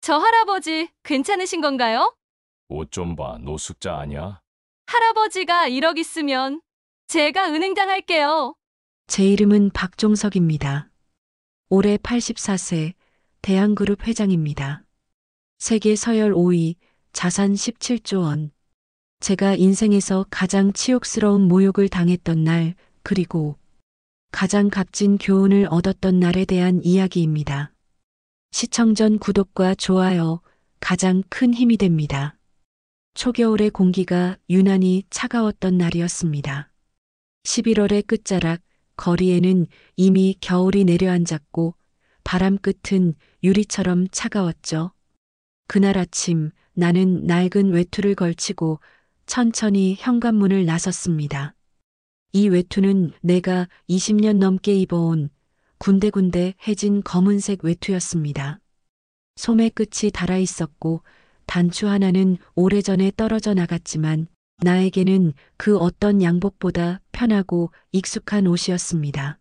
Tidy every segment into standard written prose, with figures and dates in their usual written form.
저 할아버지 괜찮으신 건가요? 옷 좀 봐. 노숙자 아니야? 할아버지가 1억 있으면 제가 은행장 할게요. 제 이름은 박종석입니다. 올해 84세, 대한그룹 회장입니다. 세계 서열 5위, 자산 17조 원. 제가 인생에서 가장 치욕스러운 모욕을 당했던 날, 그리고 가장 값진 교훈을 얻었던 날에 대한 이야기입니다. 시청 전 구독과 좋아요, 가장 큰 힘이 됩니다. 초겨울의 공기가 유난히 차가웠던 날이었습니다. 11월의 끝자락, 거리에는 이미 겨울이 내려앉았고 바람 끝은 유리처럼 차가웠죠. 그날 아침 나는 낡은 외투를 걸치고 천천히 현관문을 나섰습니다. 이 외투는 내가 20년 넘게 입어온 군데군데 해진 검은색 외투였습니다. 소매 끝이 닳아 있었고 단추 하나는 오래전에 떨어져 나갔지만 나에게는 그 어떤 양복보다 편하고 익숙한 옷이었습니다.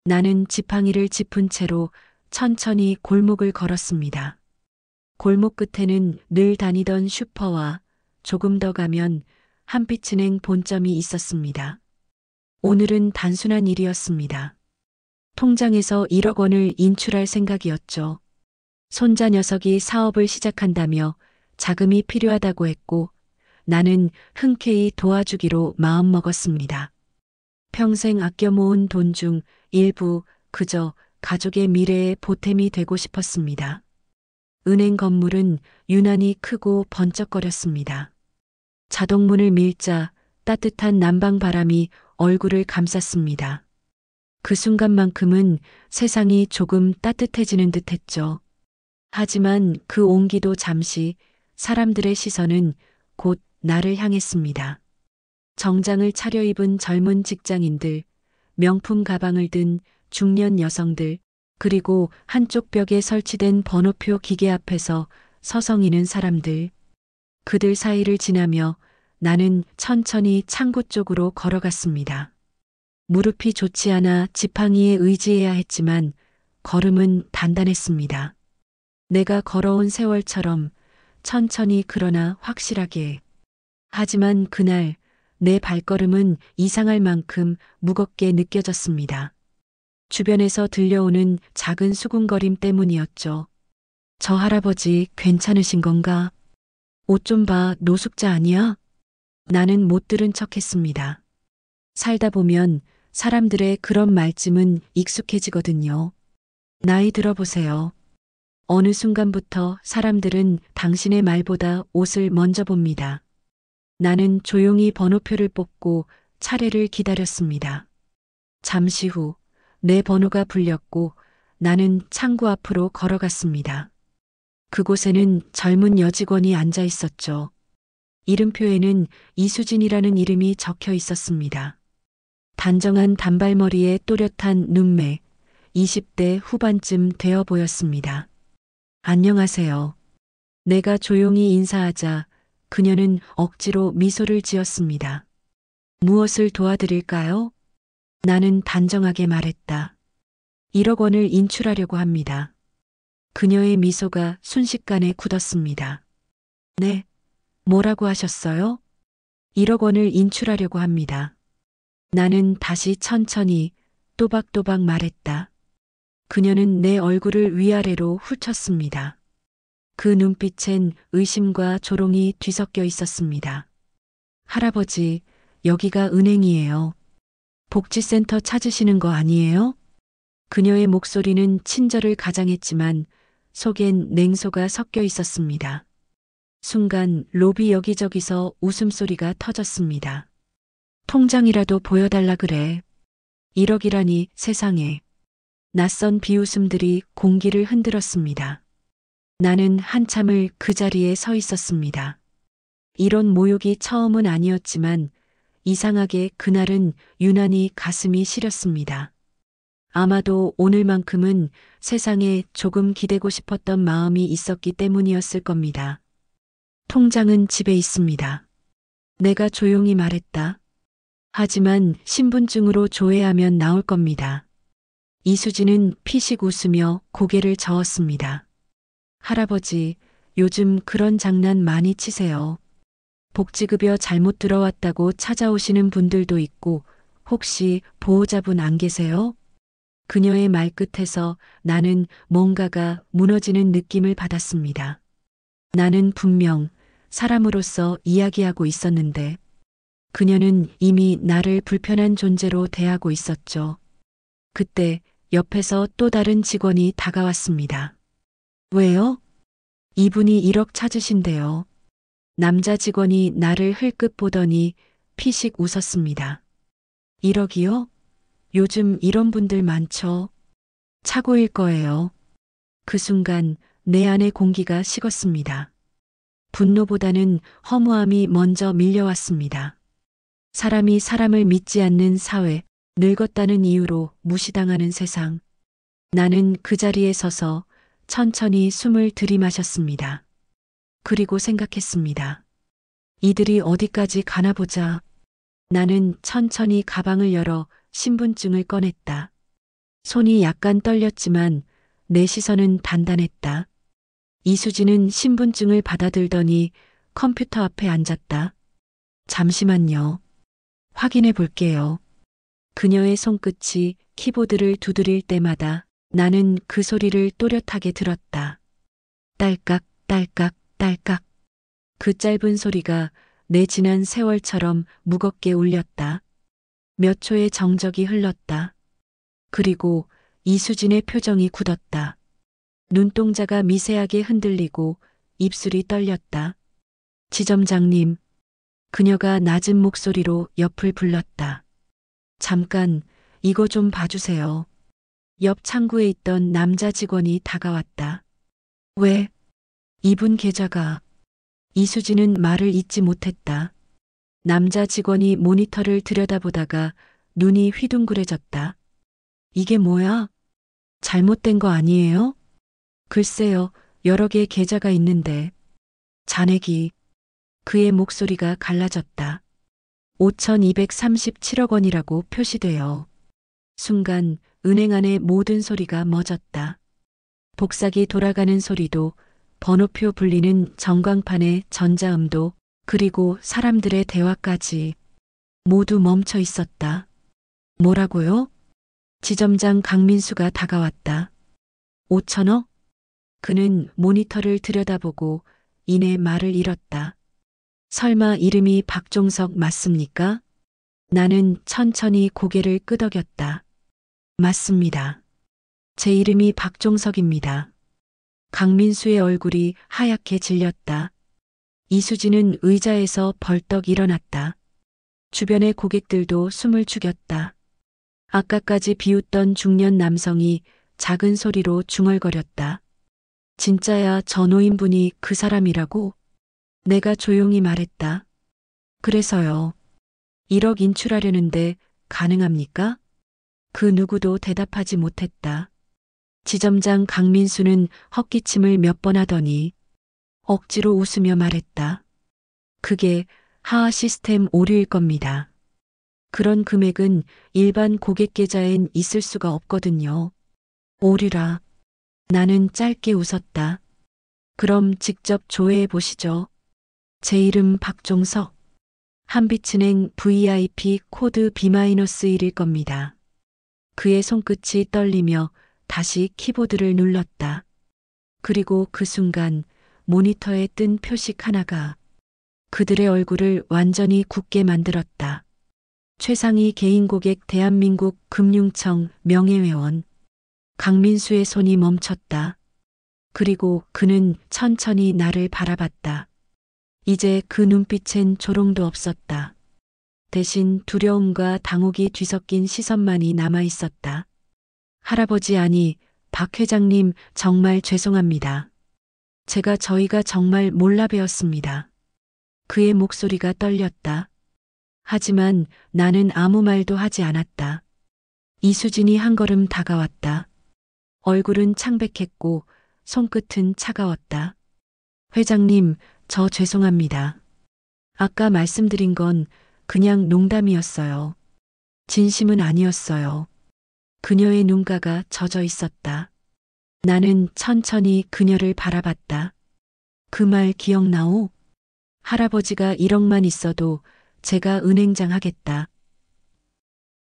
나는 지팡이를 짚은 채로 천천히 골목을 걸었습니다. 골목 끝에는 늘 다니던 슈퍼와 조금 더 가면 한빛은행 본점이 있었습니다. 오늘은 단순한 일이었습니다. 통장에서 1억 원을 인출할 생각이었죠. 손자 녀석이 사업을 시작한다며 자금이 필요하다고 했고 나는 흔쾌히 도와주기로 마음먹었습니다. 평생 아껴 모은 돈 중 일부 그저 가족의 미래에 보탬이 되고 싶었습니다. 은행 건물은 유난히 크고 번쩍거렸습니다. 자동문을 밀자 따뜻한 난방 바람이 얼굴을 감쌌습니다. 그 순간만큼은 세상이 조금 따뜻해지는 듯 했죠. 하지만 그 온기도 잠시, 사람들의 시선은 곧 나를 향했습니다. 정장을 차려입은 젊은 직장인들, 명품 가방을 든 중년 여성들, 그리고 한쪽 벽에 설치된 번호표 기계 앞에서 서성이는 사람들. 그들 사이를 지나며 나는 천천히 창고 쪽으로 걸어갔습니다. 무릎이 좋지 않아 지팡이에 의지해야 했지만 걸음은 단단했습니다. 내가 걸어온 세월처럼 천천히 그러나 확실하게. 하지만 그날 내 발걸음은 이상할 만큼 무겁게 느껴졌습니다. 주변에서 들려오는 작은 수군거림 때문이었죠. 저 할아버지 괜찮으신 건가? 옷 좀 봐, 노숙자 아니야? 나는 못 들은 척했습니다. 살다 보면 사람들의 그런 말쯤은 익숙해지거든요. 나이 들어보세요. 어느 순간부터 사람들은 당신의 말보다 옷을 먼저 봅니다. 나는 조용히 번호표를 뽑고 차례를 기다렸습니다. 잠시 후 내 번호가 불렸고 나는 창구 앞으로 걸어갔습니다. 그곳에는 젊은 여직원이 앉아 있었죠. 이름표에는 이수진이라는 이름이 적혀 있었습니다. 단정한 단발머리에 또렷한 눈매, 20대 후반쯤 되어 보였습니다. 안녕하세요. 내가 조용히 인사하자 그녀는 억지로 미소를 지었습니다. 무엇을 도와드릴까요? 나는 단정하게 말했다. 1억 원을 인출하려고 합니다. 그녀의 미소가 순식간에 굳었습니다. 네, 뭐라고 하셨어요? 1억 원을 인출하려고 합니다. 나는 다시 천천히 또박또박 말했다. 그녀는 내 얼굴을 위아래로 훑었습니다. 그 눈빛엔 의심과 조롱이 뒤섞여 있었습니다. 할아버지, 여기가 은행이에요. 복지센터 찾으시는 거 아니에요? 그녀의 목소리는 친절을 가장했지만 속엔 냉소가 섞여 있었습니다. 순간 로비 여기저기서 웃음소리가 터졌습니다. 통장이라도 보여달라 그래. 1억이라니 세상에. 낯선 비웃음들이 공기를 흔들었습니다. 나는 한참을 그 자리에 서 있었습니다. 이런 모욕이 처음은 아니었지만 이상하게 그날은 유난히 가슴이 시렸습니다. 아마도 오늘만큼은 세상에 조금 기대고 싶었던 마음이 있었기 때문이었을 겁니다. 통장은 집에 있습니다. 내가 조용히 말했다. 하지만 신분증으로 조회하면 나올 겁니다. 이수진은 피식 웃으며 고개를 저었습니다. 할아버지, 요즘 그런 장난 많이 치세요. 복지급여 잘못 들어왔다고 찾아오시는 분들도 있고, 혹시 보호자분 안 계세요? 그녀의 말끝에서 나는 뭔가가 무너지는 느낌을 받았습니다. 나는 분명 사람으로서 이야기하고 있었는데, 그녀는 이미 나를 불편한 존재로 대하고 있었죠. 그때 옆에서 또 다른 직원이 다가왔습니다. 왜요? 이분이 1억 찾으신대요. 남자 직원이 나를 흘끗 보더니 피식 웃었습니다. 1억이요? 요즘 이런 분들 많죠. 차고일 거예요. 그 순간 내 안의 공기가 식었습니다. 분노보다는 허무함이 먼저 밀려왔습니다. 사람이 사람을 믿지 않는 사회, 늙었다는 이유로 무시당하는 세상. 나는 그 자리에 서서 천천히 숨을 들이마셨습니다. 그리고 생각했습니다. 이들이 어디까지 가나 보자. 나는 천천히 가방을 열어 신분증을 꺼냈다. 손이 약간 떨렸지만 내 시선은 단단했다. 이수진은 신분증을 받아들더니 컴퓨터 앞에 앉았다. 잠시만요. 확인해 볼게요. 그녀의 손끝이 키보드를 두드릴 때마다 나는 그 소리를 또렷하게 들었다. 딸깍, 딸깍, 딸깍. 그 짧은 소리가 내 지난 세월처럼 무겁게 울렸다. 몇 초의 정적이 흘렀다. 그리고 이수진의 표정이 굳었다. 눈동자가 미세하게 흔들리고 입술이 떨렸다. 지점장님. 그녀가 낮은 목소리로 옆을 불렀다. 잠깐, 이거 좀 봐주세요. 옆 창구에 있던 남자 직원이 다가왔다. 왜? 이분 계좌가. 이수진은 말을 잇지 못했다. 남자 직원이 모니터를 들여다보다가 눈이 휘둥그레졌다. 이게 뭐야? 잘못된 거 아니에요? 글쎄요, 여러 개 계좌가 있는데. 잔액이. 그의 목소리가 갈라졌다. 5,237억 원이라고 표시돼요. 순간 은행 안의 모든 소리가 멎었다. 복사기 돌아가는 소리도, 번호표 불리는 전광판의 전자음도, 그리고 사람들의 대화까지 모두 멈춰 있었다. 뭐라고요? 지점장 강민수가 다가왔다. 5천억? 그는 모니터를 들여다보고 이내 말을 잃었다. 설마 이름이 박종석 맞습니까? 나는 천천히 고개를 끄덕였다. 맞습니다. 제 이름이 박종석입니다. 강민수의 얼굴이 하얗게 질렸다. 이수진은 의자에서 벌떡 일어났다. 주변의 고객들도 숨을 죽였다. 아까까지 비웃던 중년 남성이 작은 소리로 중얼거렸다. 진짜야, 저 노인분이 그 사람이라고? 내가 조용히 말했다. 그래서요. 1억 인출하려는데 가능합니까? 그 누구도 대답하지 못했다. 지점장 강민수는 헛기침을 몇 번 하더니 억지로 웃으며 말했다. 그게 하하 시스템 오류일 겁니다. 그런 금액은 일반 고객 계좌엔 있을 수가 없거든요. 오류라. 나는 짧게 웃었다. 그럼 직접 조회해 보시죠. 제 이름 박종석. 한빛은행 VIP 코드 B-1일 겁니다. 그의 손끝이 떨리며 다시 키보드를 눌렀다. 그리고 그 순간 모니터에 뜬 표식 하나가 그들의 얼굴을 완전히 굳게 만들었다. 최상위 개인 고객 대한민국 금융청 명예회원. 강민수의 손이 멈췄다. 그리고 그는 천천히 나를 바라봤다. 이제 그 눈빛엔 조롱도 없었다. 대신 두려움과 당혹이 뒤섞인 시선만이 남아 있었다. 할아버지, 아니, 박 회장님, 정말 죄송합니다. 저희가 정말 몰라 뵈었습니다. 그의 목소리가 떨렸다. 하지만 나는 아무 말도 하지 않았다. 이수진이 한 걸음 다가왔다. 얼굴은 창백했고 손끝은 차가웠다. 회장님, 저 죄송합니다. 아까 말씀드린 건 그냥 농담이었어요. 진심은 아니었어요. 그녀의 눈가가 젖어 있었다. 나는 천천히 그녀를 바라봤다. 그 말 기억나오? 할아버지가 1억만 있어도 제가 은행장 하겠다.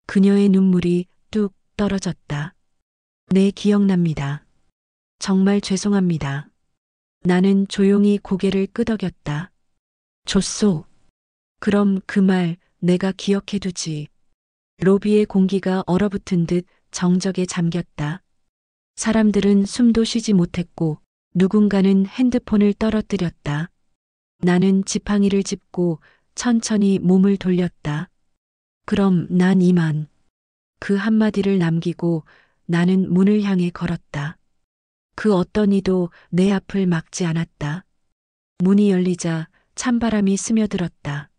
그녀의 눈물이 뚝 떨어졌다. 네, 기억납니다. 정말 죄송합니다. 나는 조용히 고개를 끄덕였다. 줬소. 그럼 그 말 내가 기억해두지. 로비의 공기가 얼어붙은 듯 정적에 잠겼다. 사람들은 숨도 쉬지 못했고 누군가는 핸드폰을 떨어뜨렸다. 나는 지팡이를 짚고 천천히 몸을 돌렸다. 그럼 난 이만. 그 한마디를 남기고 나는 문을 향해 걸었다. 그 어떤 이도 내 앞을 막지 않았다. 문이 열리자 찬바람이 스며들었다.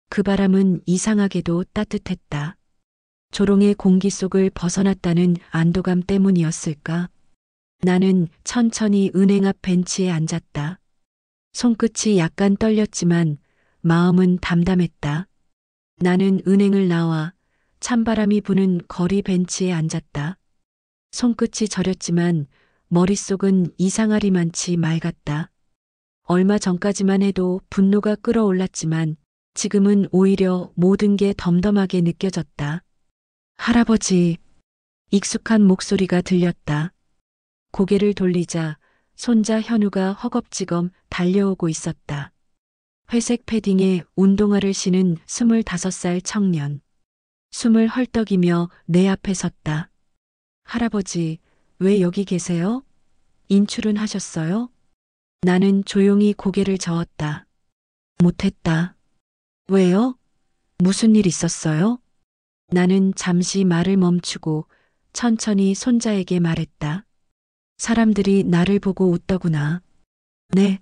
그 바람은 이상하게도 따뜻했다. 조롱의 공기 속을 벗어났다는 안도감 때문이었을까? 나는 천천히 은행 앞 벤치에 앉았다. 손끝이 약간 떨렸지만 마음은 담담했다. 나는 은행을 나와 찬바람이 부는 거리 벤치에 앉았다. 손끝이 저렸지만 머릿속은 이상하리만치 맑았다. 얼마 전까지만 해도 분노가 끓어올랐지만 지금은 오히려 모든 게 덤덤하게 느껴졌다. 할아버지, 익숙한 목소리가 들렸다. 고개를 돌리자 손자 현우가 허겁지겁 달려오고 있었다. 회색 패딩에 운동화를 신은 25살 청년. 숨을 헐떡이며 내 앞에 섰다. 할아버지, 왜 여기 계세요? 인출은 하셨어요? 나는 조용히 고개를 저었다. 못했다. 왜요? 무슨 일 있었어요? 나는 잠시 말을 멈추고 천천히 손자에게 말했다. 사람들이 나를 보고 웃더구나. 네.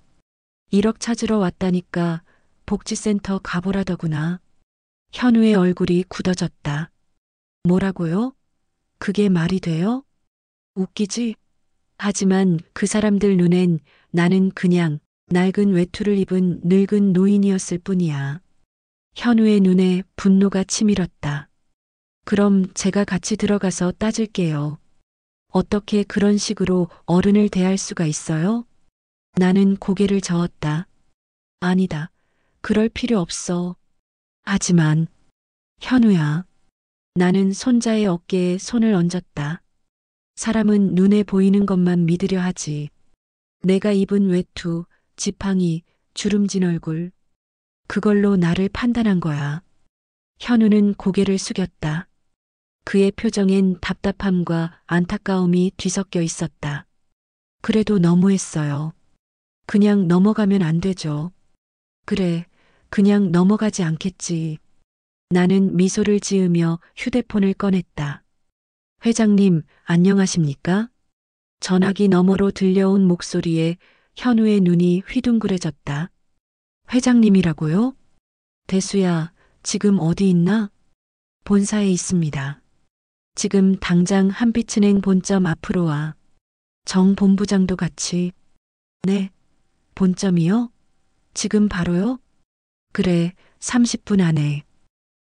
1억 찾으러 왔다니까 복지센터 가보라더구나. 현우의 얼굴이 굳어졌다. 뭐라고요? 그게 말이 돼요? 웃기지? 하지만 그 사람들 눈엔 나는 그냥 낡은 외투를 입은 늙은 노인이었을 뿐이야. 현우의 눈에 분노가 치밀었다. 그럼 제가 같이 들어가서 따질게요. 어떻게 그런 식으로 어른을 대할 수가 있어요? 나는 고개를 저었다. 아니다. 그럴 필요 없어. 하지만 현우야. 나는 손자의 어깨에 손을 얹었다. 사람은 눈에 보이는 것만 믿으려 하지. 내가 입은 외투, 지팡이, 주름진 얼굴. 그걸로 나를 판단한 거야. 현우는 고개를 숙였다. 그의 표정엔 답답함과 안타까움이 뒤섞여 있었다. 그래도 너무했어요. 그냥 넘어가면 안 되죠. 그래, 그냥 넘어가지 않겠지. 나는 미소를 지으며 휴대폰을 꺼냈다. 회장님, 안녕하십니까? 전화기 너머로 들려온 목소리에 현우의 눈이 휘둥그레졌다. 회장님이라고요? 대수야, 지금 어디 있나? 본사에 있습니다. 지금 당장 한빛은행 본점 앞으로 와. 정 본부장도 같이. 네. 본점이요? 지금 바로요? 그래, 30분 안에.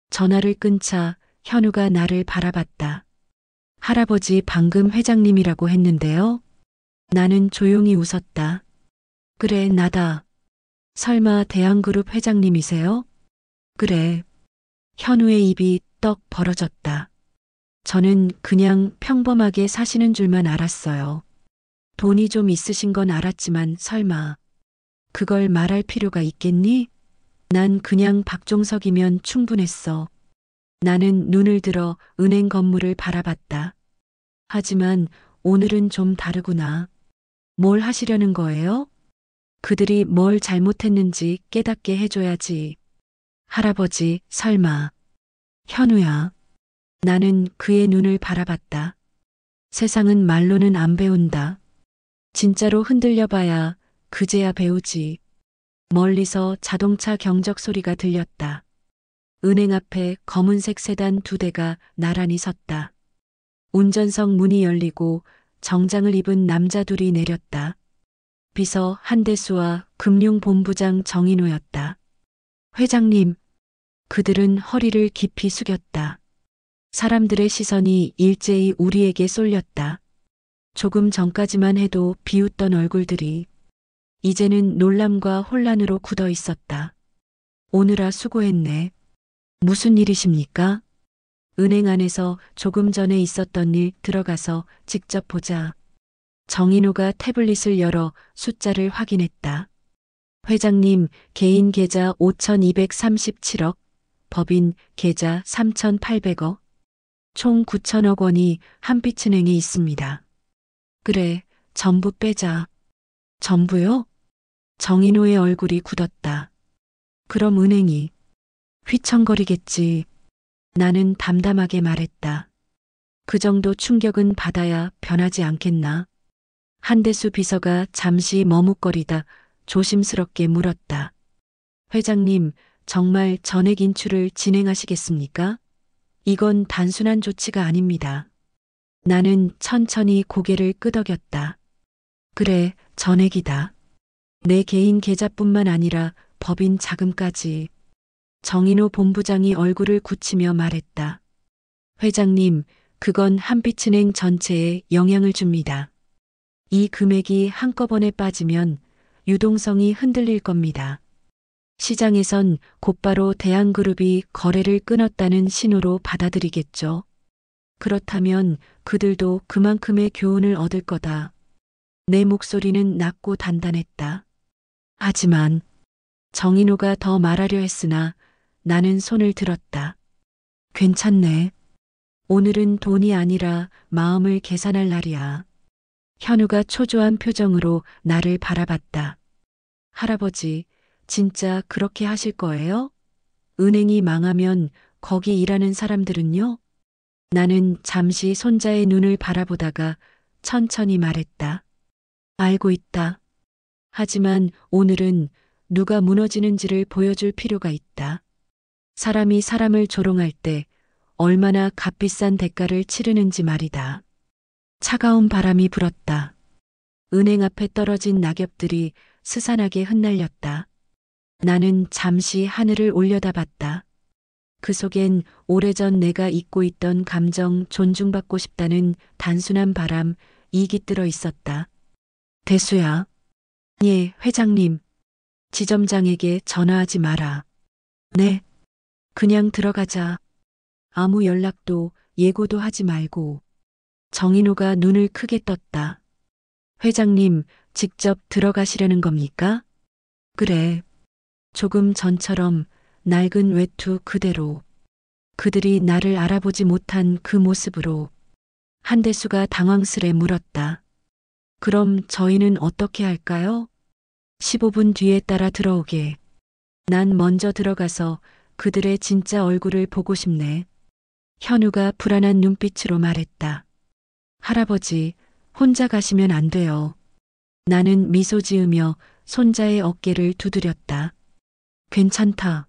전화를 끊자 현우가 나를 바라봤다. 할아버지 방금 회장님이라고 했는데요. 나는 조용히 웃었다. 그래, 나다. 설마 대한그룹 회장님이세요? 그래. 현우의 입이 떡 벌어졌다. 저는 그냥 평범하게 사시는 줄만 알았어요. 돈이 좀 있으신 건 알았지만 설마 그걸 말할 필요가 있겠니? 난 그냥 박종석이면 충분했어. 나는 눈을 들어 은행 건물을 바라봤다. 하지만 오늘은 좀 다르구나. 뭘 하시려는 거예요? 그들이 뭘 잘못했는지 깨닫게 해줘야지. 할아버지, 설마. 현우야. 나는 그의 눈을 바라봤다. 세상은 말로는 안 배운다. 진짜로 흔들려봐야 그제야 배우지. 멀리서 자동차 경적 소리가 들렸다. 은행 앞에 검은색 세단 2대가 나란히 섰다. 운전석 문이 열리고 정장을 입은 남자 둘이 내렸다. 비서 한대수와 금융본부장 정인호였다. 회장님, 그들은 허리를 깊이 숙였다. 사람들의 시선이 일제히 우리에게 쏠렸다. 조금 전까지만 해도 비웃던 얼굴들이 이제는 놀람과 혼란으로 굳어 있었다. 오느라 수고했네. 무슨 일이십니까? 은행 안에서 조금 전에 있었던 일 들어가서 직접 보자. 정인호가 태블릿을 열어 숫자를 확인했다. 회장님 개인 계좌 5,237억, 법인 계좌 3,800억, 총 9천억 원이 한빛은행에 있습니다. 그래, 전부 빼자. 전부요? 정인호의 얼굴이 굳었다. 그럼 은행이 휘청거리겠지. 나는 담담하게 말했다. 그 정도 충격은 받아야 변하지 않겠나? 한대수 비서가 잠시 머뭇거리다 조심스럽게 물었다. 회장님, 정말 전액 인출을 진행하시겠습니까? 이건 단순한 조치가 아닙니다. 나는 천천히 고개를 끄덕였다. 그래, 전액이다. 내 개인 계좌뿐만 아니라 법인 자금까지. 정인호 본부장이 얼굴을 굳히며 말했다. 회장님, 그건 한빛은행 전체에 영향을 줍니다. 이 금액이 한꺼번에 빠지면 유동성이 흔들릴 겁니다. 시장에선 곧바로 대한그룹이 거래를 끊었다는 신호로 받아들이겠죠. 그렇다면 그들도 그만큼의 교훈을 얻을 거다. 내 목소리는 낮고 단단했다. 하지만 정인호가 더 말하려 했으나 나는 손을 들었다. 괜찮네. 오늘은 돈이 아니라 마음을 계산할 날이야. 현우가 초조한 표정으로 나를 바라봤다. 할아버지, 진짜 그렇게 하실 거예요? 은행이 망하면 거기 일하는 사람들은요? 나는 잠시 손자의 눈을 바라보다가 천천히 말했다. 알고 있다. 하지만 오늘은 누가 무너지는지를 보여줄 필요가 있다. 사람이 사람을 조롱할 때 얼마나 값비싼 대가를 치르는지 말이다. 차가운 바람이 불었다. 은행 앞에 떨어진 낙엽들이 스산하게 흩날렸다. 나는 잠시 하늘을 올려다봤다. 그 속엔 오래전 내가 잊고 있던 감정, 존중받고 싶다는 단순한 바람, 이 깃들어 있었다. 대수야. 예, 회장님. 지점장에게 전화하지 마라. 네. 그냥 들어가자. 아무 연락도 예고도 하지 말고. 정인호가 눈을 크게 떴다. 회장님, 직접 들어가시려는 겁니까? 그래. 조금 전처럼 낡은 외투 그대로. 그들이 나를 알아보지 못한 그 모습으로. 한대수가 당황스레 물었다. 그럼 저희는 어떻게 할까요? 15분 뒤에 따라 들어오게. 난 먼저 들어가서 그들의 진짜 얼굴을 보고 싶네. 현우가 불안한 눈빛으로 말했다. 할아버지, 혼자 가시면 안 돼요. 나는 미소 지으며 손자의 어깨를 두드렸다. 괜찮다.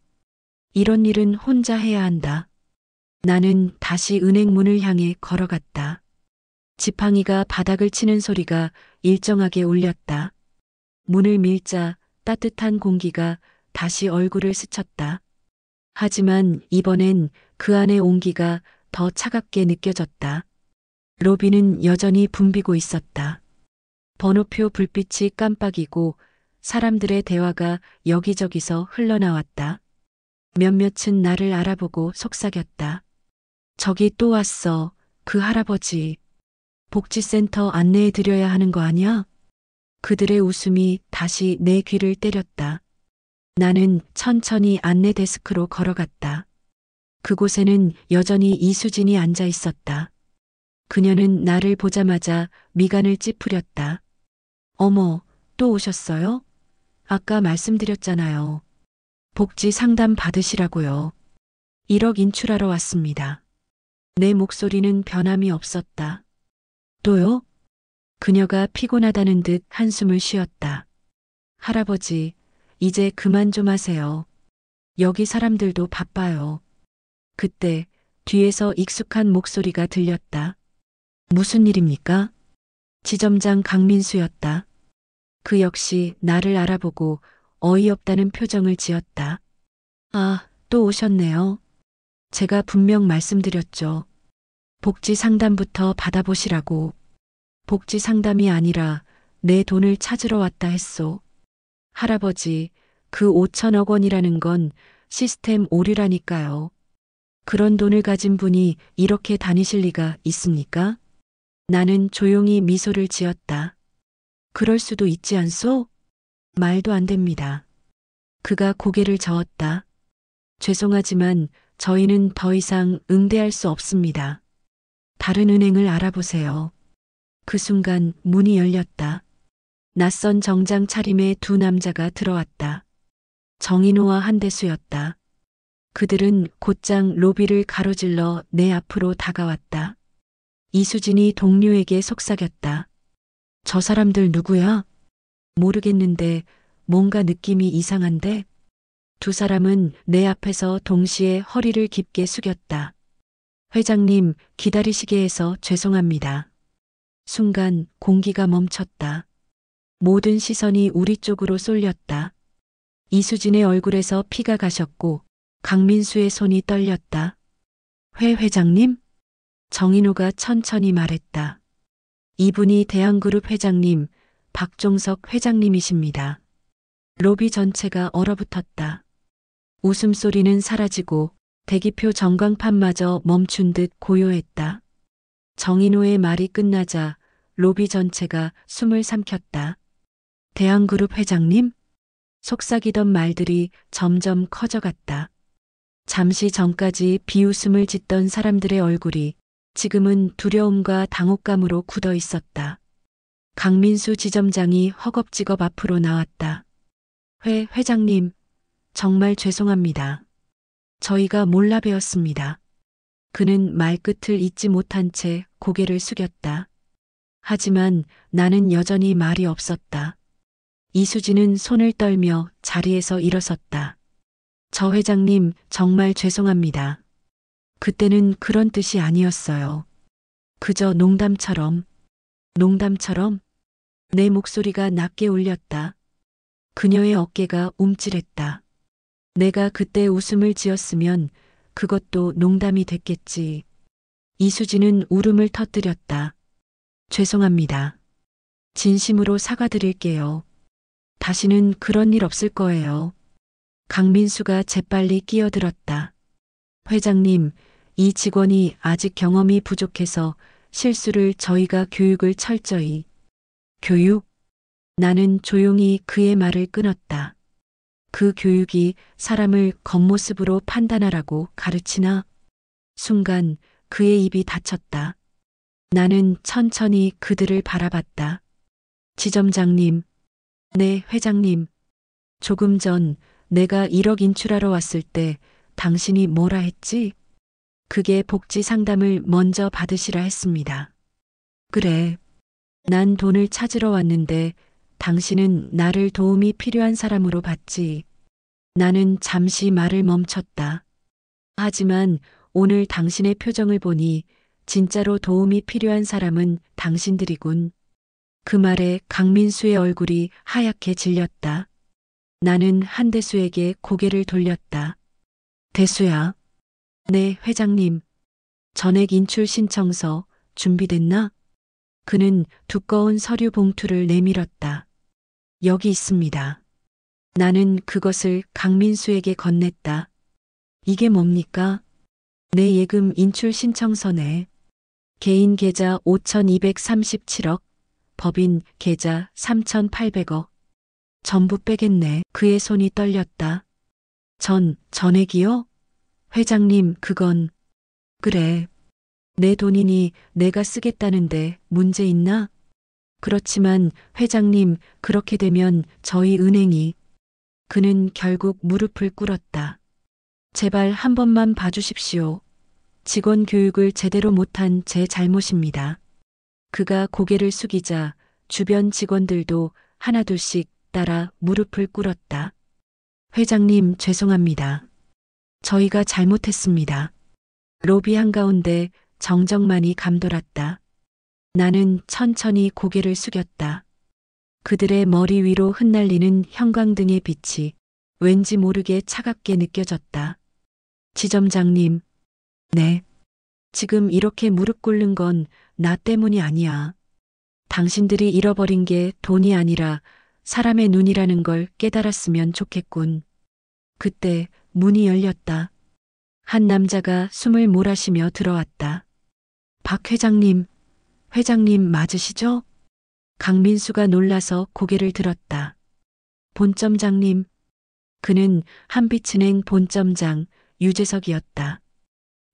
이런 일은 혼자 해야 한다. 나는 다시 은행 문을 향해 걸어갔다. 지팡이가 바닥을 치는 소리가 일정하게 울렸다. 문을 밀자 따뜻한 공기가 다시 얼굴을 스쳤다. 하지만 이번엔 그 안의 온기가 더 차갑게 느껴졌다. 로비는 여전히 붐비고 있었다. 번호표 불빛이 깜빡이고 사람들의 대화가 여기저기서 흘러나왔다. 몇몇은 나를 알아보고 속삭였다. 저기 또 왔어. 그 할아버지. 복지센터 안내해 드려야 하는 거 아니야? 그들의 웃음이 다시 내 귀를 때렸다. 나는 천천히 안내 데스크로 걸어갔다. 그곳에는 여전히 이수진이 앉아 있었다. 그녀는 나를 보자마자 미간을 찌푸렸다. 어머, 또 오셨어요? 아까 말씀드렸잖아요. 복지 상담 받으시라고요. 1억 인출하러 왔습니다. 내 목소리는 변함이 없었다. 또요? 그녀가 피곤하다는 듯 한숨을 쉬었다. 할아버지, 이제 그만 좀 하세요. 여기 사람들도 바빠요. 그때 뒤에서 익숙한 목소리가 들렸다. 무슨 일입니까? 지점장 강민수였다. 그 역시 나를 알아보고 어이없다는 표정을 지었다. 아, 또 오셨네요. 제가 분명 말씀드렸죠. 복지 상담부터 받아보시라고. 복지 상담이 아니라 내 돈을 찾으러 왔다 했소. 할아버지, 그 5천억 원이라는 건 시스템 오류라니까요. 그런 돈을 가진 분이 이렇게 다니실 리가 있습니까? 나는 조용히 미소를 지었다. 그럴 수도 있지 않소? 말도 안 됩니다. 그가 고개를 저었다. 죄송하지만 저희는 더 이상 응대할 수 없습니다. 다른 은행을 알아보세요. 그 순간 문이 열렸다. 낯선 정장 차림의 두 남자가 들어왔다. 정인호와 한대수였다. 그들은 곧장 로비를 가로질러 내 앞으로 다가왔다. 이수진이 동료에게 속삭였다. 저 사람들 누구야? 모르겠는데 뭔가 느낌이 이상한데? 두 사람은 내 앞에서 동시에 허리를 깊게 숙였다. 회장님, 기다리시게 해서 죄송합니다. 순간 공기가 멈췄다. 모든 시선이 우리 쪽으로 쏠렸다. 이수진의 얼굴에서 피가 가셨고 강민수의 손이 떨렸다. 회 회장님? 정인호가 천천히 말했다. 이분이 대한그룹 회장님, 박종석 회장님이십니다. 로비 전체가 얼어붙었다. 웃음소리는 사라지고 대기표 전광판마저 멈춘 듯 고요했다. 정인호의 말이 끝나자 로비 전체가 숨을 삼켰다. 대한그룹 회장님? 속삭이던 말들이 점점 커져갔다. 잠시 전까지 비웃음을 짓던 사람들의 얼굴이 지금은 두려움과 당혹감으로 굳어 있었다. 강민수 지점장이 허겁지겁 앞으로 나왔다. 회장님, 정말 죄송합니다. 저희가 몰라 뵈었습니다. 그는 말끝을 잇지 못한 채 고개를 숙였다. 하지만 나는 여전히 말이 없었다. 이수진은 손을 떨며 자리에서 일어섰다. 저 회장님, 정말 죄송합니다. 그때는 그런 뜻이 아니었어요. 그저 농담처럼 내 목소리가 낮게 울렸다. 그녀의 어깨가 움찔했다. 내가 그때 웃음을 지었으면 그것도 농담이 됐겠지. 이수진은 울음을 터뜨렸다. 죄송합니다. 진심으로 사과드릴게요. 다시는 그런 일 없을 거예요. 강민수가 재빨리 끼어들었다. 회장님, 이 직원이 아직 경험이 부족해서 실수를 저희가 교육을 철저히. 교육? 나는 조용히 그의 말을 끊었다. 그 교육이 사람을 겉모습으로 판단하라고 가르치나? 순간 그의 입이 닫혔다. 나는 천천히 그들을 바라봤다. 지점장님, 네, 회장님. 조금 전 내가 1억 인출하러 왔을 때 당신이 뭐라 했지? 그게 복지 상담을 먼저 받으시라 했습니다. 그래. 난 돈을 찾으러 왔는데 당신은 나를 도움이 필요한 사람으로 봤지. 나는 잠시 말을 멈췄다. 하지만 오늘 당신의 표정을 보니 진짜로 도움이 필요한 사람은 당신들이군. 그 말에 강민수의 얼굴이 하얗게 질렸다. 나는 한대수에게 고개를 돌렸다. 대수야. 네, 회장님. 전액 인출 신청서 준비됐나? 그는 두꺼운 서류 봉투를 내밀었다. 여기 있습니다. 나는 그것을 강민수에게 건넸다. 이게 뭡니까? 내 예금 인출 신청서네. 개인 계좌 5,237억, 법인 계좌 3,800억. 전부 빼겠네. 그의 손이 떨렸다. 전액이요? 회장님, 그건. 그래. 내 돈이니 내가 쓰겠다는데 문제 있나? 그렇지만 회장님, 그렇게 되면 저희 은행이. 그는 결국 무릎을 꿇었다. 제발 한 번만 봐주십시오. 직원 교육을 제대로 못한 제 잘못입니다. 그가 고개를 숙이자 주변 직원들도 하나둘씩 따라 무릎을 꿇었다. 회장님, 죄송합니다. 저희가 잘못했습니다. 로비 한가운데 정정만이 감돌았다. 나는 천천히 고개를 숙였다. 그들의 머리 위로 흩날리는 형광등의 빛이 왠지 모르게 차갑게 느껴졌다. 지점장님, 네. 지금 이렇게 무릎 꿇는 건 나 때문이 아니야. 당신들이 잃어버린 게 돈이 아니라 사람의 눈이라는 걸 깨달았으면 좋겠군. 그때 문이 열렸다. 한 남자가 숨을 몰아쉬며 들어왔다. 박 회장님, 회장님 맞으시죠? 강민수가 놀라서 고개를 들었다. 본점장님. 그는 한빛은행 본점장 유재석이었다.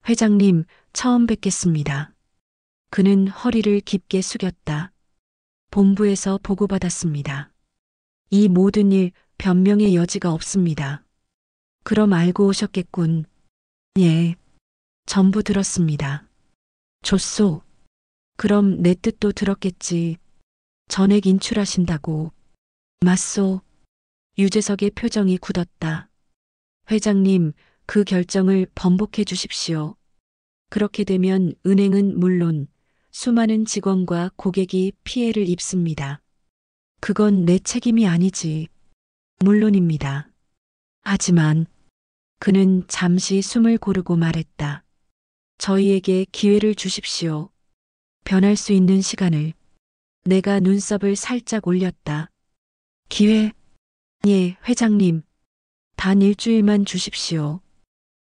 회장님, 처음 뵙겠습니다. 그는 허리를 깊게 숙였다. 본부에서 보고받았습니다. 이 모든 일 변명의 여지가 없습니다. 그럼 알고 오셨겠군. 예. 전부 들었습니다. 좋소. 그럼 내 뜻도 들었겠지. 전액 인출하신다고. 맞소. 유재석의 표정이 굳었다. 회장님, 그 결정을 번복해 주십시오. 그렇게 되면 은행은 물론 수많은 직원과 고객이 피해를 입습니다. 그건 내 책임이 아니지. 물론입니다. 하지만 그는 잠시 숨을 고르고 말했다. 저희에게 기회를 주십시오. 변할 수 있는 시간을. 내가 눈썹을 살짝 올렸다. 기회? 예, 회장님. 단 일주일만 주십시오.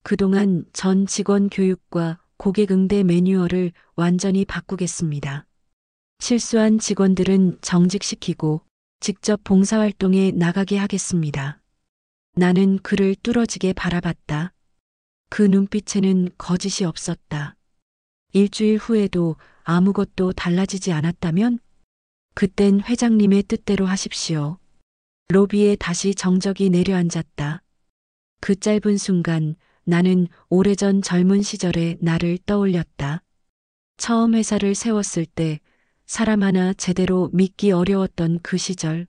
그동안 전 직원 교육과 고객 응대 매뉴얼을 완전히 바꾸겠습니다. 실수한 직원들은 정직시키고 직접 봉사활동에 나가게 하겠습니다. 나는 그를 뚫어지게 바라봤다. 그 눈빛에는 거짓이 없었다. 일주일 후에도 아무것도 달라지지 않았다면? 그땐 회장님의 뜻대로 하십시오. 로비에 다시 정적이 내려앉았다. 그 짧은 순간 나는 오래전 젊은 시절의 나를 떠올렸다. 처음 회사를 세웠을 때 사람 하나 제대로 믿기 어려웠던 그 시절.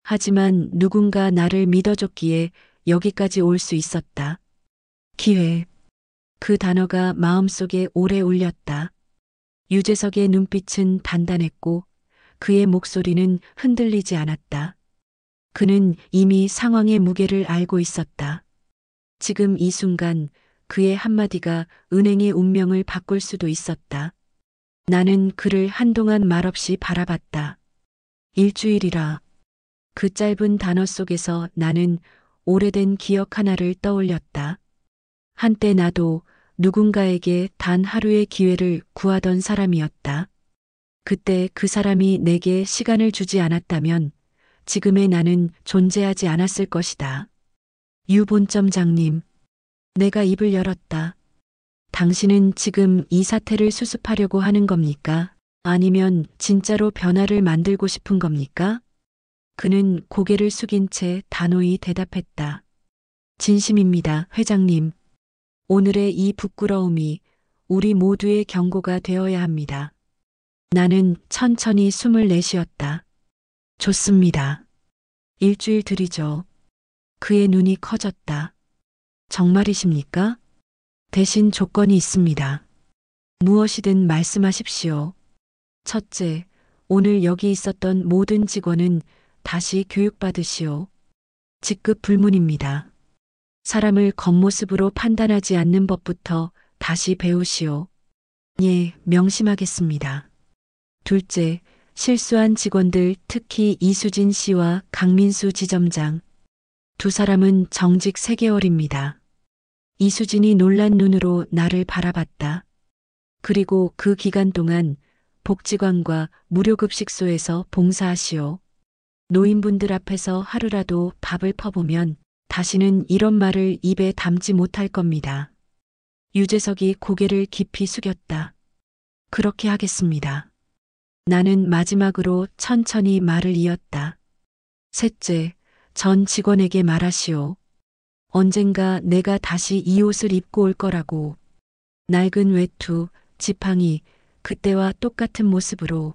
하지만 누군가 나를 믿어줬기에 여기까지 올 수 있었다. 기회. 그 단어가 마음속에 오래 울렸다. 유재석의 눈빛은 단단했고 그의 목소리는 흔들리지 않았다. 그는 이미 상황의 무게를 알고 있었다. 지금 이 순간 그의 한마디가 은행의 운명을 바꿀 수도 있었다. 나는 그를 한동안 말없이 바라봤다. 일주일이라. 그 짧은 단어 속에서 나는 오래된 기억 하나를 떠올렸다. 한때 나도 누군가에게 단 하루의 기회를 구하던 사람이었다. 그때 그 사람이 내게 시간을 주지 않았다면 지금의 나는 존재하지 않았을 것이다. 유 본점장님, 내가 입을 열었다. 당신은 지금 이 사태를 수습하려고 하는 겁니까? 아니면 진짜로 변화를 만들고 싶은 겁니까? 그는 고개를 숙인 채 단호히 대답했다. 진심입니다, 회장님. 오늘의 이 부끄러움이 우리 모두의 경고가 되어야 합니다. 나는 천천히 숨을 내쉬었다. 좋습니다. 일주일 들이죠. 그의 눈이 커졌다. 정말이십니까? 대신 조건이 있습니다. 무엇이든 말씀하십시오. 첫째, 오늘 여기 있었던 모든 직원은 다시 교육받으시오. 직급 불문입니다. 사람을 겉모습으로 판단하지 않는 법부터 다시 배우시오. 예, 명심하겠습니다. 둘째, 실수한 직원들 특히 이수진 씨와 강민수 지점장. 두 사람은 정직 3개월입니다. 이수진이 놀란 눈으로 나를 바라봤다. 그리고 그 기간 동안 복지관과 무료급식소에서 봉사하시오. 노인분들 앞에서 하루라도 밥을 퍼보면 다시는 이런 말을 입에 담지 못할 겁니다. 유재석이 고개를 깊이 숙였다. 그렇게 하겠습니다. 나는 마지막으로 천천히 말을 이었다. 셋째, 전 직원에게 말하시오. 언젠가 내가 다시 이 옷을 입고 올 거라고. 낡은 외투, 지팡이, 그때와 똑같은 모습으로.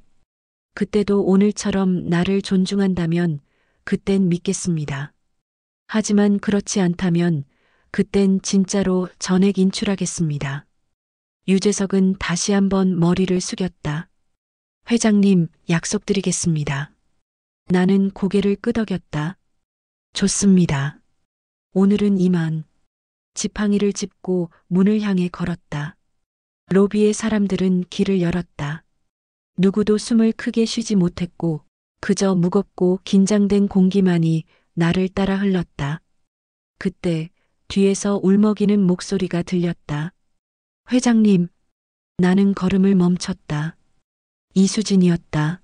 그때도 오늘처럼 나를 존중한다면 그땐 믿겠습니다. 하지만 그렇지 않다면 그땐 진짜로 전액 인출하겠습니다. 유재석은 다시 한번 머리를 숙였다. 회장님, 약속드리겠습니다. 나는 고개를 끄덕였다. 좋습니다. 오늘은 이만. 지팡이를 짚고 문을 향해 걸었다. 로비의 사람들은 길을 열었다. 누구도 숨을 크게 쉬지 못했고 그저 무겁고 긴장된 공기만이 나를 따라 흘렀다. 그때 뒤에서 울먹이는 목소리가 들렸다. 회장님, 나는 걸음을 멈췄다. 이수진이었다.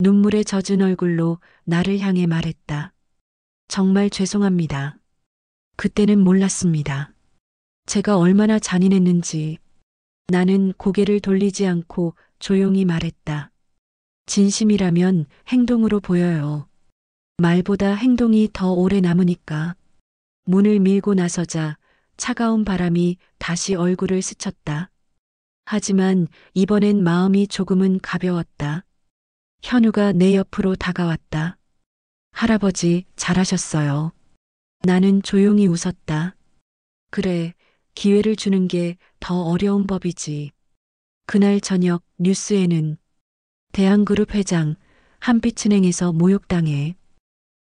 눈물에 젖은 얼굴로 나를 향해 말했다. 정말 죄송합니다. 그때는 몰랐습니다. 제가 얼마나 잔인했는지. 나는 고개를 돌리지 않고 조용히 말했다. 진심이라면 행동으로 보여요. 말보다 행동이 더 오래 남으니까. 문을 밀고 나서자 차가운 바람이 다시 얼굴을 스쳤다. 하지만 이번엔 마음이 조금은 가벼웠다. 현우가 내 옆으로 다가왔다. 할아버지, 잘하셨어요. 나는 조용히 웃었다. 그래, 기회를 주는 게 더 어려운 법이지. 그날 저녁 뉴스에는 대한그룹 회장 한빛은행에서 모욕당해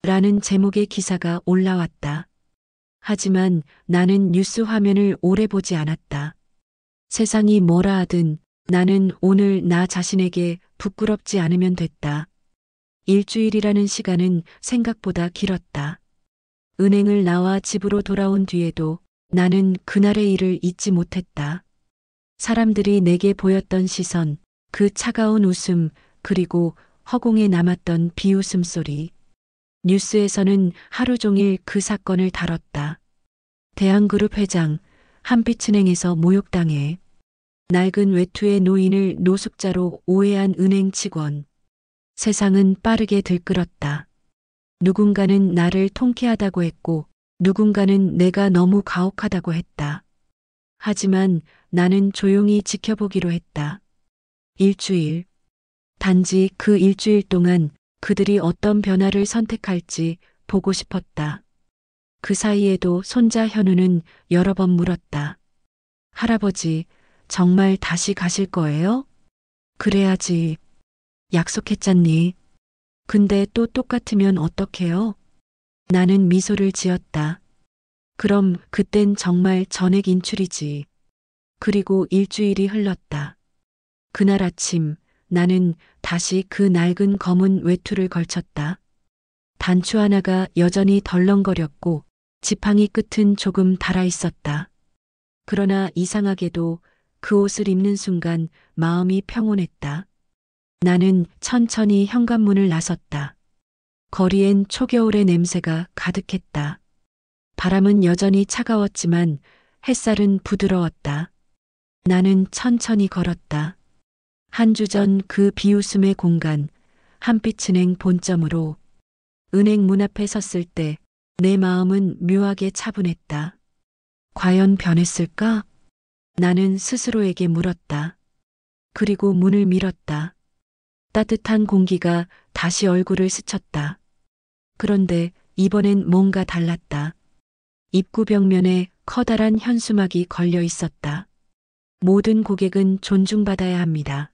라는 제목의 기사가 올라왔다. 하지만 나는 뉴스 화면을 오래 보지 않았다. 세상이 뭐라 하든 나는 오늘 나 자신에게 부끄럽지 않으면 됐다. 일주일이라는 시간은 생각보다 길었다. 은행을 나와 집으로 돌아온 뒤에도 나는 그날의 일을 잊지 못했다. 사람들이 내게 보였던 시선, 그 차가운 웃음, 그리고 허공에 남았던 비웃음 소리. 뉴스에서는 하루 종일 그 사건을 다뤘다. 대한그룹 회장, 한빛은행에서 모욕당해. 낡은 외투의 노인을 노숙자로 오해한 은행 직원. 세상은 빠르게 들끓었다. 누군가는 나를 통쾌하다고 했고, 누군가는 내가 너무 가혹하다고 했다. 하지만 나는 조용히 지켜보기로 했다. 일주일. 단지 그 일주일 동안 그들이 어떤 변화를 선택할지 보고 싶었다. 그 사이에도 손자 현우는 여러 번 물었다. 할아버지, 정말 다시 가실 거예요? 그래야지. 약속했잖니. 근데 또 똑같으면 어떡해요? 나는 미소를 지었다. 그럼 그땐 정말 전액 인출이지. 그리고 일주일이 흘렀다. 그날 아침 나는 다시 그 낡은 검은 외투를 걸쳤다. 단추 하나가 여전히 덜렁거렸고 지팡이 끝은 조금 닳아 있었다. 그러나 이상하게도 그 옷을 입는 순간 마음이 평온했다. 나는 천천히 현관문을 나섰다. 거리엔 초겨울의 냄새가 가득했다. 바람은 여전히 차가웠지만 햇살은 부드러웠다. 나는 천천히 걸었다. 한 주 전 그 비웃음의 공간, 한빛은행 본점으로. 은행 문 앞에 섰을 때 내 마음은 묘하게 차분했다. 과연 변했을까? 나는 스스로에게 물었다. 그리고 문을 밀었다. 따뜻한 공기가 다시 얼굴을 스쳤다. 그런데 이번엔 뭔가 달랐다. 입구 벽면에 커다란 현수막이 걸려 있었다. 모든 고객은 존중받아야 합니다.